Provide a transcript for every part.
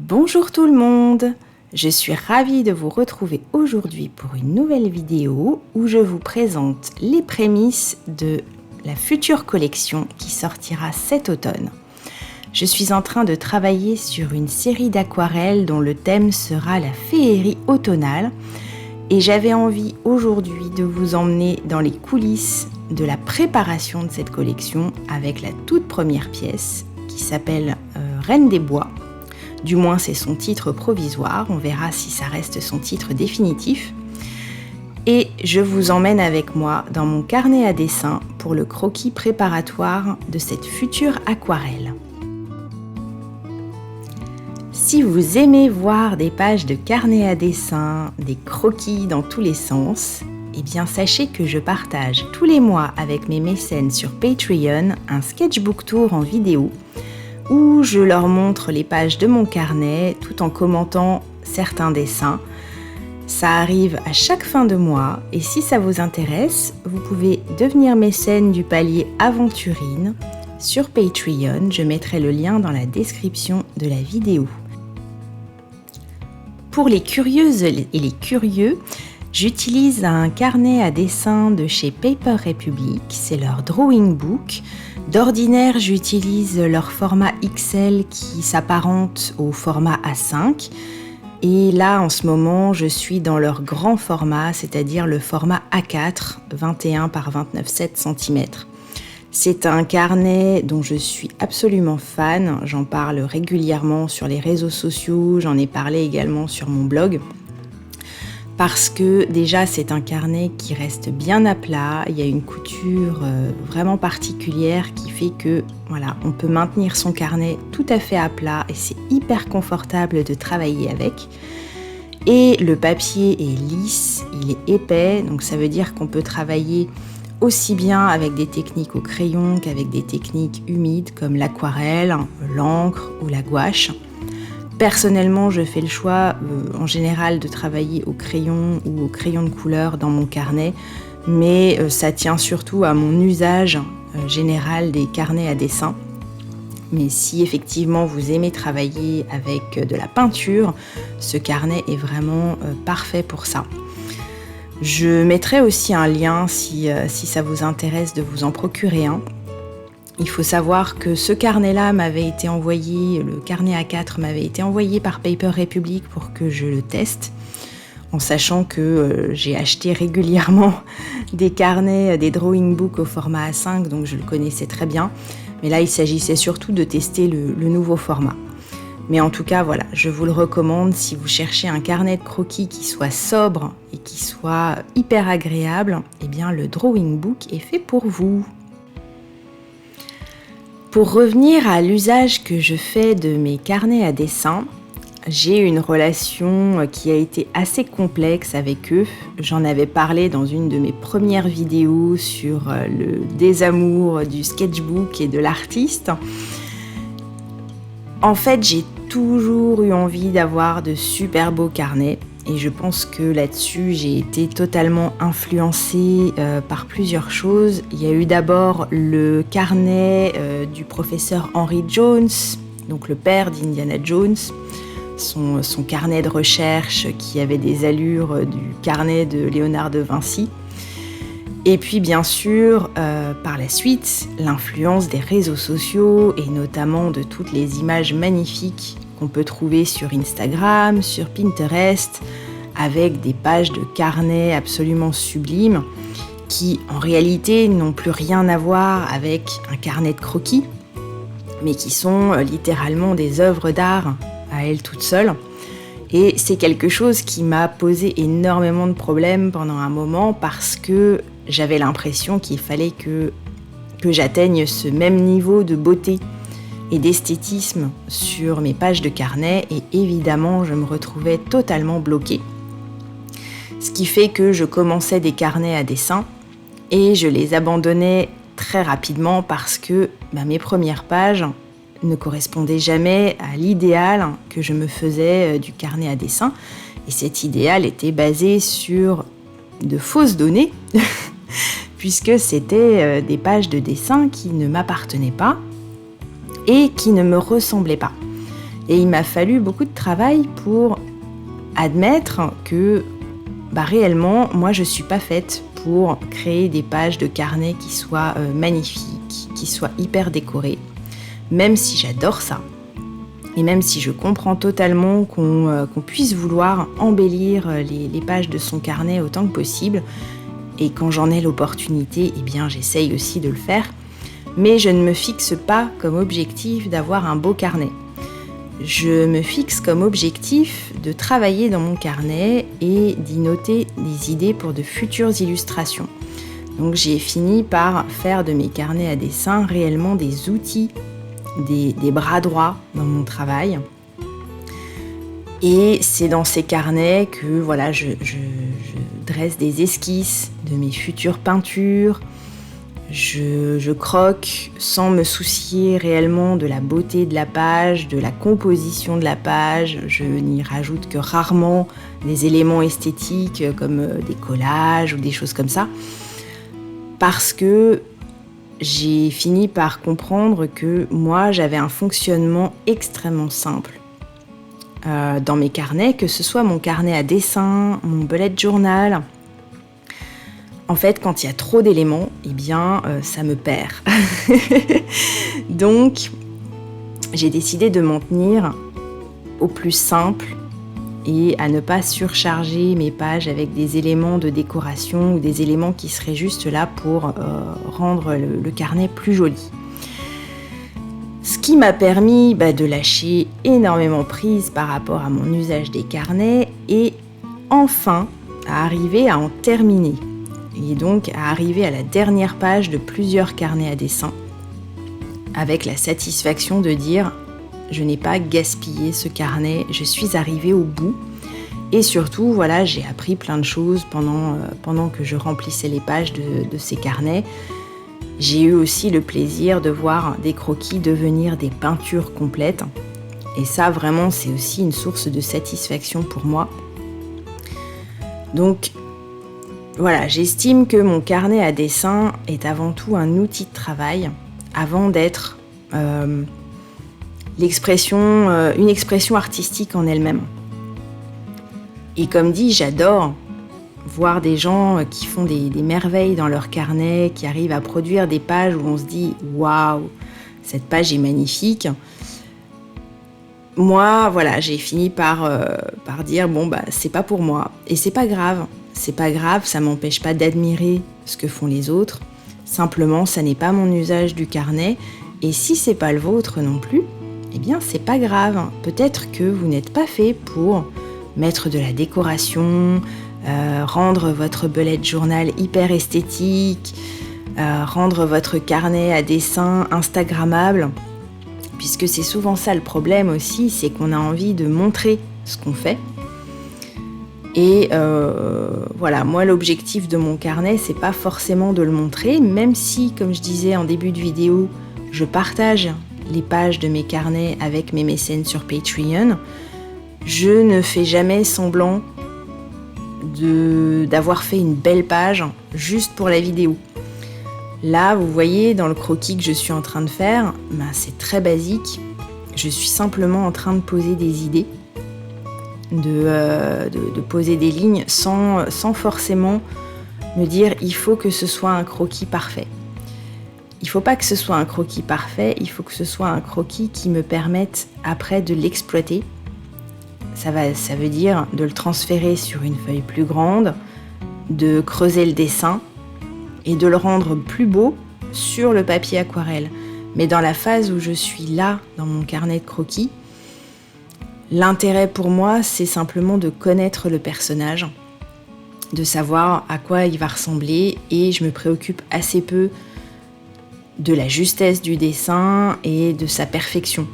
Bonjour tout le monde, je suis ravie de vous retrouver aujourd'hui pour une nouvelle vidéo où je vous présente les prémices de la future collection qui sortira cet automne. Je suis en train de travailler sur une série d'aquarelles dont le thème sera la féerie automnale et j'avais envie aujourd'hui de vous emmener dans les coulisses de la préparation de cette collection avec la toute première pièce qui s'appelle Reine des Bois. Du moins c'est son titre provisoire, on verra si ça reste son titre définitif. Et je vous emmène avec moi dans mon carnet à dessin pour le croquis préparatoire de cette future aquarelle. Si vous aimez voir des pages de carnet à dessin, des croquis dans tous les sens, eh bien sachez que je partage tous les mois avec mes mécènes sur Patreon un sketchbook tour en vidéo où je leur montre les pages de mon carnet tout en commentant certains dessins. Ça arrive à chaque fin de mois et si ça vous intéresse, vous pouvez devenir mécène du palier Aventurine sur Patreon. Je mettrai le lien dans la description de la vidéo. Pour les curieuses et les curieux, j'utilise un carnet à dessin de chez Paper Republic, c'est leur drawing book. D'ordinaire, j'utilise leur format XL qui s'apparente au format A5. Et là, en ce moment, je suis dans leur grand format, c'est-à-dire le format A4, 21 par 29,7 cm. C'est un carnet dont je suis absolument fan. J'en parle régulièrement sur les réseaux sociaux, j'en ai parlé également sur mon blog. Parce que déjà c'est un carnet qui reste bien à plat, il y a une couture vraiment particulière qui fait que voilà, on peut maintenir son carnet tout à fait à plat et c'est hyper confortable de travailler avec. Et le papier est lisse, il est épais, donc ça veut dire qu'on peut travailler aussi bien avec des techniques au crayon qu'avec des techniques humides comme l'aquarelle, l'encre ou la gouache. Personnellement, je fais le choix en général de travailler au crayon ou au crayon de couleur dans mon carnet, mais ça tient surtout à mon usage général des carnets à dessin. Mais si effectivement vous aimez travailler avec de la peinture, ce carnet est vraiment parfait pour ça. Je mettrai aussi un lien si ça vous intéresse de vous en procurer un. Il faut savoir que ce carnet-là m'avait été envoyé, le carnet A4 m'avait été envoyé par Paper Republic pour que je le teste, en sachant que j'ai acheté régulièrement des carnets, des drawing books au format A5, donc je le connaissais très bien. Mais là, il s'agissait surtout de tester le nouveau format. Mais en tout cas, voilà, je vous le recommande si vous cherchez un carnet de croquis qui soit sobre et qui soit hyper agréable, eh bien le drawing book est fait pour vous. Pour revenir à l'usage que je fais de mes carnets à dessin, j'ai une relation qui a été assez complexe avec eux. J'en avais parlé dans une de mes premières vidéos sur le désamour du sketchbook et de l'artiste. En fait, j'ai toujours eu envie d'avoir de super beaux carnets. Et je pense que là-dessus, j'ai été totalement influencée par plusieurs choses. Il y a eu d'abord le carnet du professeur Henry Jones, donc le père d'Indiana Jones, son carnet de recherche qui avait des allures du carnet de Léonard de Vinci. Et puis bien sûr, par la suite, l'influence des réseaux sociaux et notamment de toutes les images magnifiques qu'on peut trouver sur Instagram, sur Pinterest, avec des pages de carnets absolument sublimes qui, en réalité, n'ont plus rien à voir avec un carnet de croquis, mais qui sont littéralement des œuvres d'art à elles toutes seules. Et c'est quelque chose qui m'a posé énormément de problèmes pendant un moment parce que j'avais l'impression qu'il fallait que j'atteigne ce même niveau de beauté et d'esthétisme sur mes pages de carnet et évidemment je me retrouvais totalement bloquée. Ce qui fait que je commençais des carnets à dessin et je les abandonnais très rapidement parce que mes premières pages ne correspondaient jamais à l'idéal que je me faisais du carnet à dessin et cet idéal était basé sur de fausses données puisque c'était des pages de dessin qui ne m'appartenaient pas et qui ne me ressemblaient pas. Et il m'a fallu beaucoup de travail pour admettre que réellement, moi je ne suis pas faite pour créer des pages de carnet qui soient magnifiques, qui soient hyper décorées, même si j'adore ça. Et même si je comprends totalement qu'on puisse vouloir embellir les pages de son carnet autant que possible, et quand j'en ai l'opportunité, eh bien j'essaye aussi de le faire, mais je ne me fixe pas comme objectif d'avoir un beau carnet. Je me fixe comme objectif de travailler dans mon carnet et d'y noter des idées pour de futures illustrations. Donc j'ai fini par faire de mes carnets à dessin réellement des outils, des bras droits dans mon travail. Et c'est dans ces carnets que voilà, je dresse des esquisses de mes futures peintures. Je croque sans me soucier réellement de la beauté de la page, de la composition de la page. Je n'y rajoute que rarement des éléments esthétiques comme des collages ou des choses comme ça. Parce que j'ai fini par comprendre que moi, j'avais un fonctionnement extrêmement simple dans mes carnets, que ce soit mon carnet à dessin, mon bullet journal. En fait, quand il y a trop d'éléments, eh bien, ça me perd. Donc, j'ai décidé de m'en tenir au plus simple et à ne pas surcharger mes pages avec des éléments de décoration ou des éléments qui seraient juste là pour rendre le carnet plus joli. Ce qui m'a permis de lâcher énormément prise par rapport à mon usage des carnets et enfin à arriver à en terminer. Et donc à arriver à la dernière page de plusieurs carnets à dessin avec la satisfaction de dire je n'ai pas gaspillé ce carnet, je suis arrivée au bout et surtout voilà, j'ai appris plein de choses pendant que je remplissais les pages de ces carnets. J'ai eu aussi le plaisir de voir des croquis devenir des peintures complètes et ça vraiment c'est aussi une source de satisfaction pour moi. Donc voilà, j'estime que mon carnet à dessin est avant tout un outil de travail avant d'être une expression artistique en elle-même. Et comme dit, j'adore voir des gens qui font des merveilles dans leur carnet, qui arrivent à produire des pages où on se dit « Waouh, cette page est magnifique !» Moi, voilà, j'ai fini par dire « Bon, c'est pas pour moi. » Et c'est pas grave. C'est pas grave, ça m'empêche pas d'admirer ce que font les autres. Simplement, ça n'est pas mon usage du carnet. Et si c'est pas le vôtre non plus, eh bien, c'est pas grave. Peut-être que vous n'êtes pas fait pour mettre de la décoration, rendre votre bullet journal hyper esthétique, rendre votre carnet à dessin instagrammable. Puisque c'est souvent ça le problème aussi, c'est qu'on a envie de montrer ce qu'on fait. Et voilà, moi l'objectif de mon carnet, c'est pas forcément de le montrer, même si, comme je disais en début de vidéo, je partage les pages de mes carnets avec mes mécènes sur Patreon, je ne fais jamais semblant d'avoir fait une belle page juste pour la vidéo. Là, vous voyez, dans le croquis que je suis en train de faire, c'est très basique. Je suis simplement en train de poser des idées, de poser des lignes sans forcément me dire il faut que ce soit un croquis parfait. Il ne faut pas que ce soit un croquis parfait, il faut que ce soit un croquis qui me permette après de l'exploiter. Ça veut dire de le transférer sur une feuille plus grande, de creuser le dessin et de le rendre plus beau sur le papier aquarelle. Mais dans la phase où je suis là, dans mon carnet de croquis, l'intérêt pour moi, c'est simplement de connaître le personnage, de savoir à quoi il va ressembler et je me préoccupe assez peu de la justesse du dessin et de sa perfection.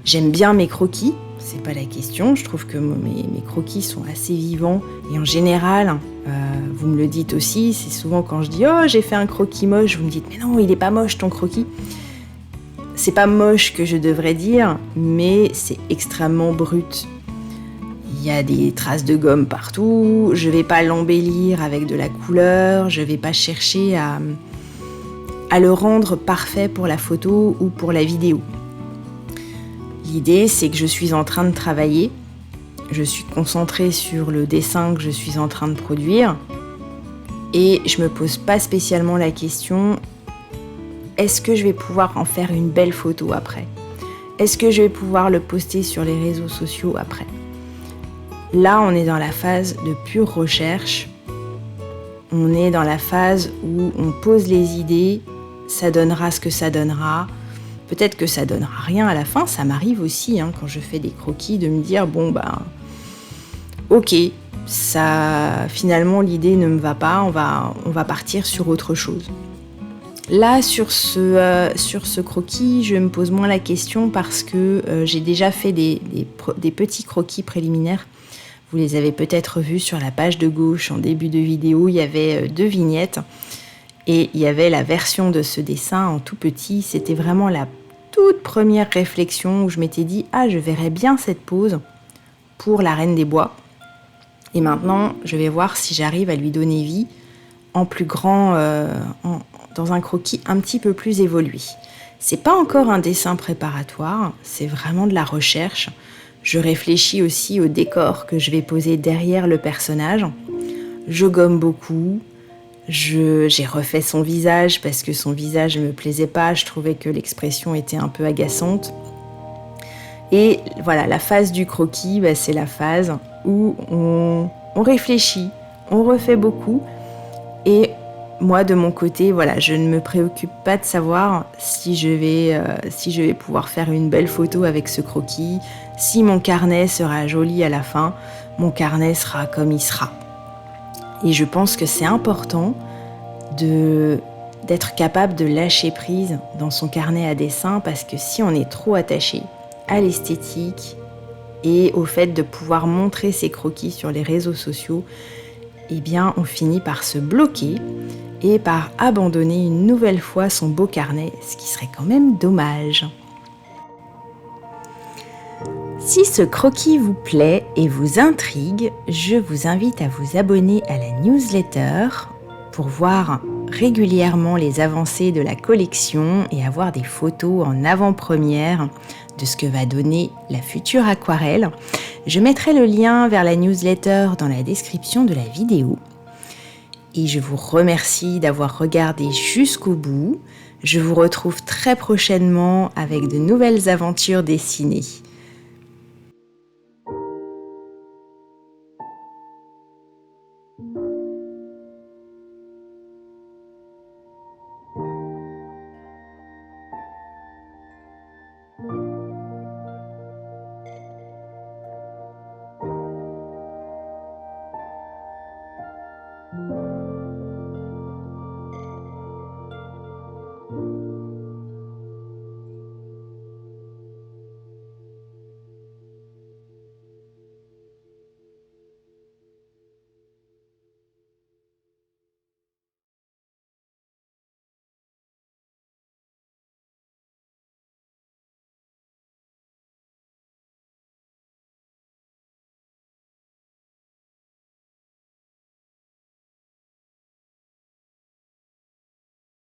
J'aime bien mes croquis, c'est pas la question, je trouve que mes croquis sont assez vivants et en général, vous me le dites aussi, c'est souvent quand je dis « Oh, j'ai fait un croquis moche », vous me dites « Mais non, il est pas moche ton croquis ». C'est pas moche que je devrais dire, mais c'est extrêmement brut. Il y a des traces de gomme partout, je vais pas l'embellir avec de la couleur, je vais pas chercher à le rendre parfait pour la photo ou pour la vidéo. L'idée, c'est que je suis en train de travailler, je suis concentrée sur le dessin que je suis en train de produire et je me pose pas spécialement la question est-ce que je vais pouvoir en faire une belle photo après ? Est-ce que je vais pouvoir le poster sur les réseaux sociaux après ? Là, on est dans la phase de pure recherche. On est dans la phase où on pose les idées, ça donnera ce que ça donnera. Peut-être que ça donnera rien à la fin, ça m'arrive aussi quand je fais des croquis de me dire ok, ça finalement l'idée ne me va pas, on va partir sur autre chose. Là sur ce croquis, je me pose moins la question parce que j'ai déjà fait des petits croquis préliminaires. Vous les avez peut-être vus sur la page de gauche en début de vidéo, il y avait 2 vignettes et il y avait la version de ce dessin en tout petit. C'était vraiment la toute première réflexion où je m'étais dit « Ah, je verrais bien cette pose pour la Reine des Bois. » Et maintenant, je vais voir si j'arrive à lui donner vie en plus grand, dans un croquis un petit peu plus évolué. C'est pas encore un dessin préparatoire, c'est vraiment de la recherche. Je réfléchis aussi au décor que je vais poser derrière le personnage. Je gomme beaucoup. J'ai refait son visage parce que son visage ne me plaisait pas. Je trouvais que l'expression était un peu agaçante. Et voilà, la phase du croquis, c'est la phase où on réfléchit, on refait beaucoup. Et moi, de mon côté, je ne me préoccupe pas de savoir si je vais pouvoir faire une belle photo avec ce croquis, si mon carnet sera joli à la fin, mon carnet sera comme il sera. Et je pense que c'est important d'être capable de lâcher prise dans son carnet à dessin parce que si on est trop attaché à l'esthétique et au fait de pouvoir montrer ses croquis sur les réseaux sociaux, eh bien on finit par se bloquer et par abandonner une nouvelle fois son beau carnet, ce qui serait quand même dommage. Si ce croquis vous plaît et vous intrigue, je vous invite à vous abonner à la newsletter pour voir régulièrement les avancées de la collection et avoir des photos en avant-première de ce que va donner la future aquarelle. Je mettrai le lien vers la newsletter dans la description de la vidéo. Et je vous remercie d'avoir regardé jusqu'au bout. Je vous retrouve très prochainement avec de nouvelles aventures dessinées.